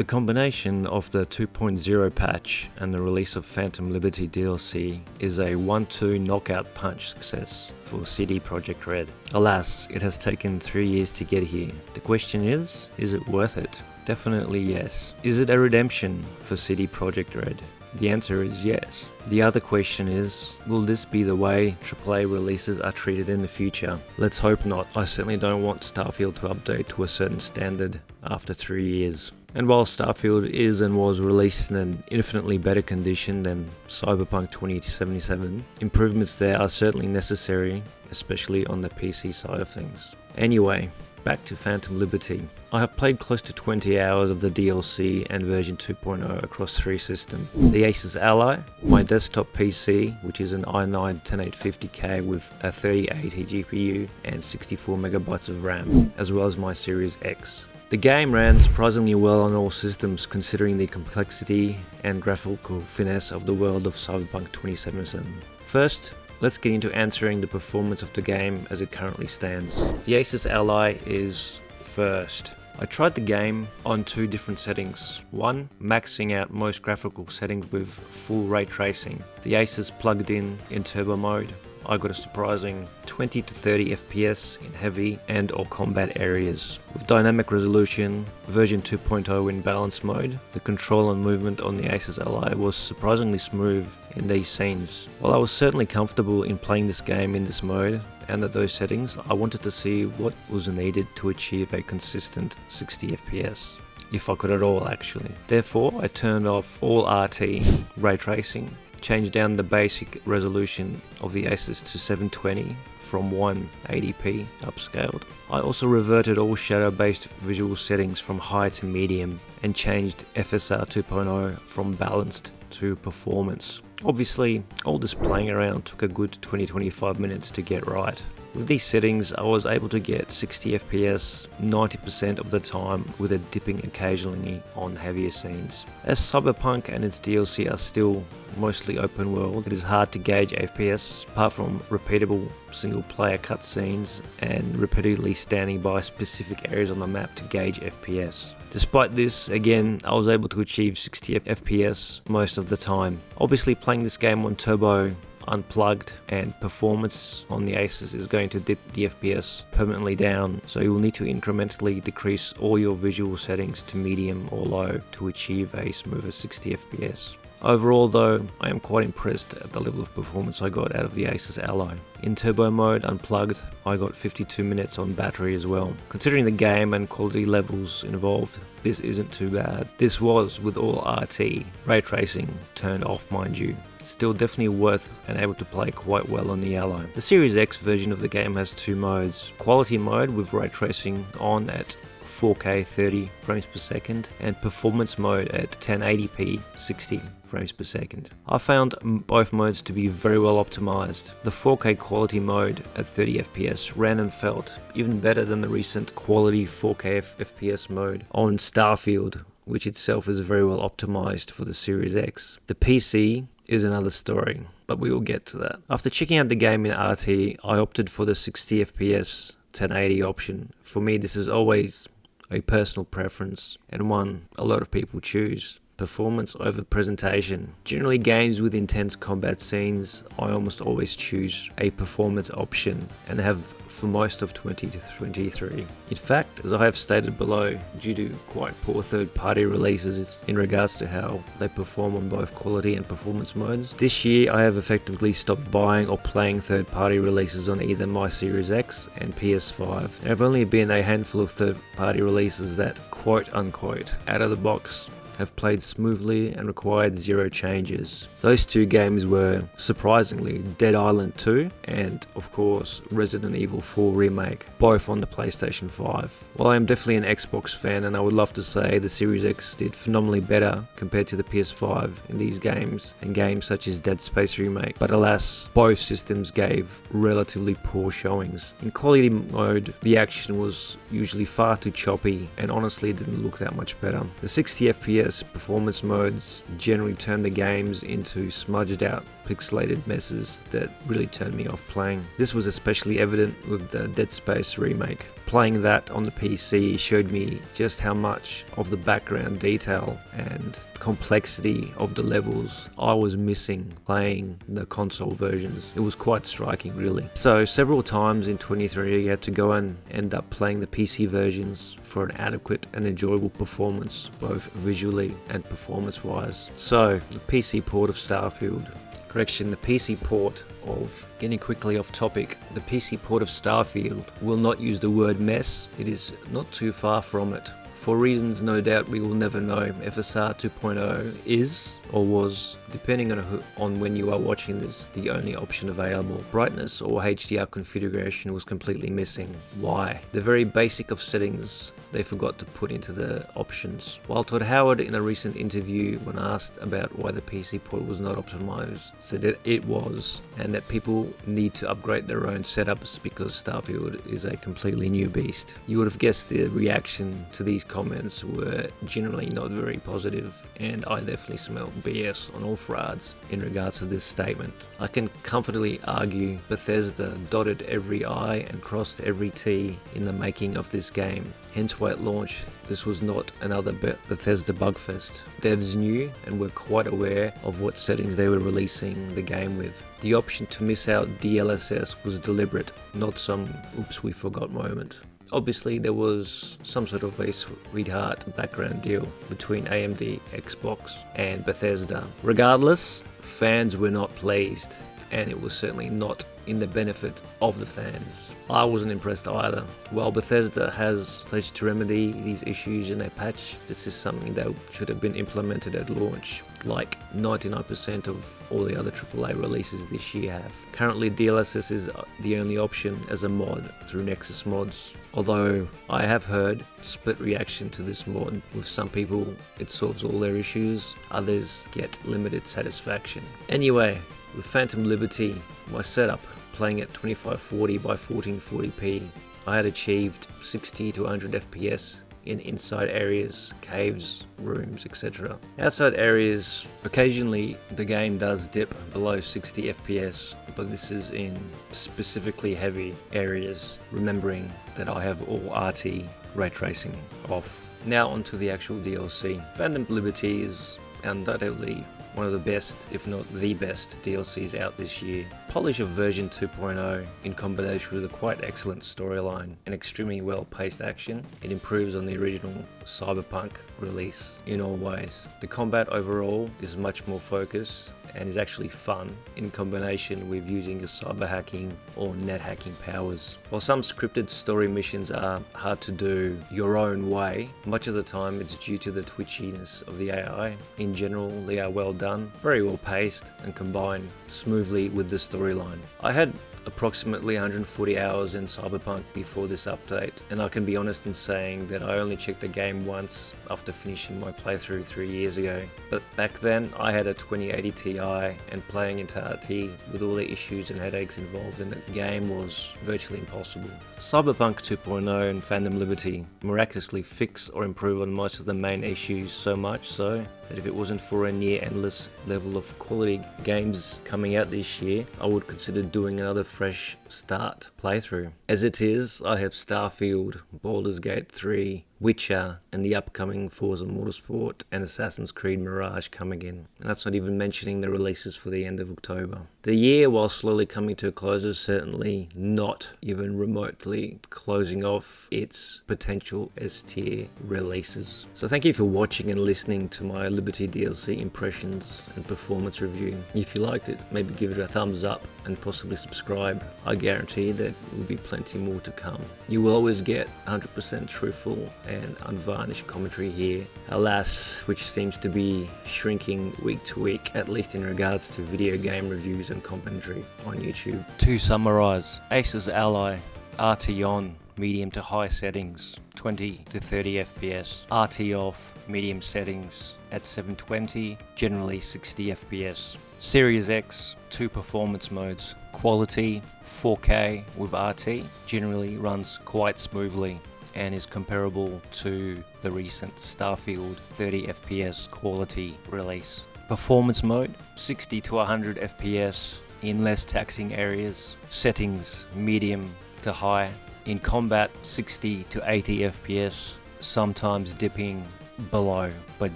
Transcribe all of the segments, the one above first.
The combination of the 2.0 patch and the release of Phantom Liberty DLC is a 1-2 knockout punch success for CD Projekt Red. Alas, it has taken 3 years to get here. The question is it worth it? Definitely yes. Is it a redemption for CD Projekt Red? The answer is yes. The other question is, will this be the way AAA releases are treated in the future? Let's hope not. I certainly don't want Starfield to update to a certain standard after 3 years. And while Starfield is and was released in an infinitely better condition than Cyberpunk 2077, improvements there are certainly necessary, especially on the PC side of things. Anyway, back to Phantom Liberty. I have played close to 20 hours of the DLC and version 2.0 across 3 systems. The Asus Ally, my desktop PC, which is an i9 10850K with a 3080 GPU and 64 MB of RAM, as well as my Series X. The game ran surprisingly well on all systems considering the complexity and graphical finesse of the world of Cyberpunk 2077. First, let's get into answering the performance of the game as it currently stands. The Asus Ally is first. I tried the game on 2 different settings. One, maxing out most graphical settings with full ray tracing. The Asus plugged in turbo mode. I got a surprising 20 to 30 FPS in heavy and or combat areas. With dynamic resolution, version 2.0 in balance mode, the control and movement on the Asus Ally was surprisingly smooth in these scenes. While I was certainly comfortable in playing this game in this mode and at those settings, I wanted to see what was needed to achieve a consistent 60 FPS. If I could at all actually. Therefore, I turned off all RT ray tracing, changed down the basic resolution of the Asus to 720 from 180p upscaled. I also reverted all shadow-based visual settings from high to medium and changed FSR 2.0 from balanced to performance. Obviously, all this playing around took a good 20-25 minutes to get right. With these settings, I was able to get 60 FPS 90% of the time, with it dipping occasionally on heavier scenes. As Cyberpunk and its DLC are still mostly open world, it is hard to gauge FPS apart from repeatable single player cutscenes and repeatedly standing by specific areas on the map to gauge FPS. Despite this, again, I was able to achieve 60 FPS most of the time. Obviously, playing this game on turbo, unplugged, and performance on the Asus is going to dip the FPS permanently down, so you will need to incrementally decrease all your visual settings to medium or low to achieve a smoother 60 FPS. Overall though, I am quite impressed at the level of performance I got out of the Asus Ally. In turbo mode, unplugged, I got 52 minutes on battery as well. Considering the game and quality levels involved, this isn't too bad. This was with all RT, ray tracing turned off mind you. Still definitely worth and able to play quite well on the Ally. The Series X version of the game has 2 modes. Quality mode with ray tracing on at 4K 30 frames per second and performance mode at 1080p 60 frames per second. I found both modes to be very well optimized. The 4K quality mode at 30 FPS ran and felt even better than the recent quality 4K FPS mode on Starfield, which itself is very well optimized for the Series X. The PC is another story, but we will get to that. After checking out the game in RT, I opted for the 60 FPS 1080 option. For me, this is always a personal preference and one a lot of people choose. Performance over presentation. Generally, games with intense combat scenes, I almost always choose a performance option and have for most of 2023. In fact, as I have stated below, due to quite poor third-party releases in regards to how they perform on both quality and performance modes, this year I have effectively stopped buying or playing third-party releases on either my Series X and PS5. There have only been a handful of third-party releases that, quote-unquote, out of the box, have played smoothly and required 0 changes. Those 2 games were, surprisingly, Dead Island 2 and, of course, Resident Evil 4 Remake, both on the PlayStation 5. While I am definitely an Xbox fan and I would love to say the Series X did phenomenally better compared to the PS5 in these games and games such as Dead Space Remake, but alas, both systems gave relatively poor showings. In quality mode, the action was usually far too choppy and honestly didn't look that much better. The 60 FPS performance modes generally turn the games into smudged out pixelated messes that really turned me off playing. This was especially evident with the Dead Space Remake. Playing that on the PC showed me just how much of the background detail and complexity of the levels I was missing playing the console versions. It was quite striking, really. So several times in 23 I had to go and end up playing the PC versions for an adequate and enjoyable performance, both visually and performance wise. So the PC port of Starfield. Correction, the PC port of, getting quickly off topic, the PC port of Starfield will not use the word mess. It is not too far from it. For reasons no doubt we will never know, FSR 2.0 is, or was, depending on when you are watching this, the only option available. Brightness or HDR configuration was completely missing. Why? The very basic of settings they forgot to put into the options. While Todd Howard, in a recent interview when asked about why the PC port was not optimized, said that it was, and that people need to upgrade their own setups because Starfield is a completely new beast. You would have guessed the reaction to these comments were generally not very positive, and I definitely smell BS on all fronts in regards to this statement. I can comfortably argue Bethesda dotted every I and crossed every T in the making of this game. Hence why at launch, this was not another Bethesda bugfest. Devs knew and were quite aware of what settings they were releasing the game with. The option to miss out DLSS was deliberate, not some oops we forgot moment. Obviously there was some sort of a sweetheart background deal between AMD, Xbox and Bethesda. Regardless, fans were not pleased, and it was certainly not in the benefit of the fans. I wasn't impressed either. While Bethesda has pledged to remedy these issues in their patch, this is something that should have been implemented at launch, like 99% of all the other AAA releases this year have. Currently DLSS is the only option as a mod through Nexus mods, although I have heard split reaction to this mod. With some people it solves all their issues, others get limited satisfaction. Anyway, with Phantom Liberty, my setup, playing at 2540 by 1440p, I had achieved 60 to 100 FPS in inside areas, caves, rooms, etc. Outside areas, occasionally the game does dip below 60 FPS, but this is in specifically heavy areas, remembering that I have all RT ray tracing off. Now onto the actual DLC. Phantom Liberty is undoubtedly one of the best, if not the best, DLCs out this year. Polish of version 2.0 in combination with a quite excellent storyline and extremely well paced action, it improves on the original Cyberpunk release in all ways. The combat overall is much more focused and is actually fun in combination with using your cyber hacking or net hacking powers. While some scripted story missions are hard to do your own way, much of the time it's due to the twitchiness of the AI. In general, they are well done, very well paced, and combine smoothly with the storyline. I had approximately 140 hours in Cyberpunk before this update, and I can be honest in saying that I only checked the game once after finishing my playthrough 3 years ago. But back then I had a 2080 Ti, and playing entirety with all the issues and headaches involved in the game was virtually impossible. Cyberpunk 2.0 and Phantom Liberty miraculously fix or improve on most of the main issues, so much so that if it wasn't for a near endless level of quality games coming out this year, I would consider doing another fresh start playthrough. As it is, I have Starfield, Baldur's Gate 3, Witcher, and the upcoming Forza Motorsport and Assassin's Creed Mirage coming in. And that's not even mentioning the releases for the end of October. The year, while slowly coming to a close, is certainly not even remotely closing off its potential S-tier releases. So thank you for watching and listening to my Liberty DLC impressions and performance review. If you liked it, maybe give it a thumbs up and possibly subscribe. I guarantee that there will be plenty more to come. You will always get 100% truthful and unvarnished commentary here, alas, which seems to be shrinking week to week, at least in regards to video game reviews and commentary on YouTube. To summarize, Asus Ally, RT on, medium to high settings, 20 to 30 FPS, RT off, medium settings at 720, generally 60 FPS. Series X, 2 performance modes, quality, 4K with RT, generally runs quite smoothly and is comparable to the recent Starfield 30 FPS quality release. Performance mode, 60 to 100 FPS in less taxing areas, settings medium to high, In combat, 60 to 80 FPS, sometimes dipping below, but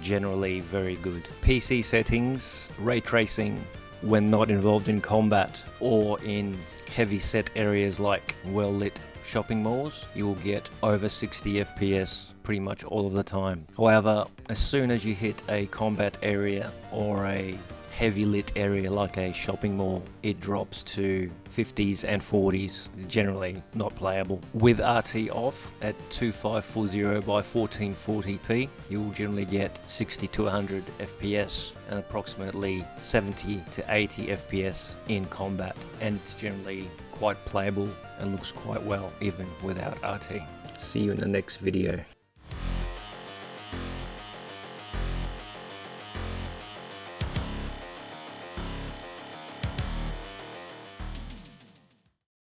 generally very good. PC settings, ray tracing when not involved in combat or in heavy set areas like well lit shopping malls, you will get over 60 FPS pretty much all of the time. However, as soon as you hit a combat area or a heavy lit area like a shopping mall, it drops to 50s and 40s, generally not playable. With RT off at 2540 by 1440p, you will generally get 60 to 100 FPS and approximately 70 to 80 FPS in combat, and it's generally quite playable and looks quite well even without RT. See you in the next video.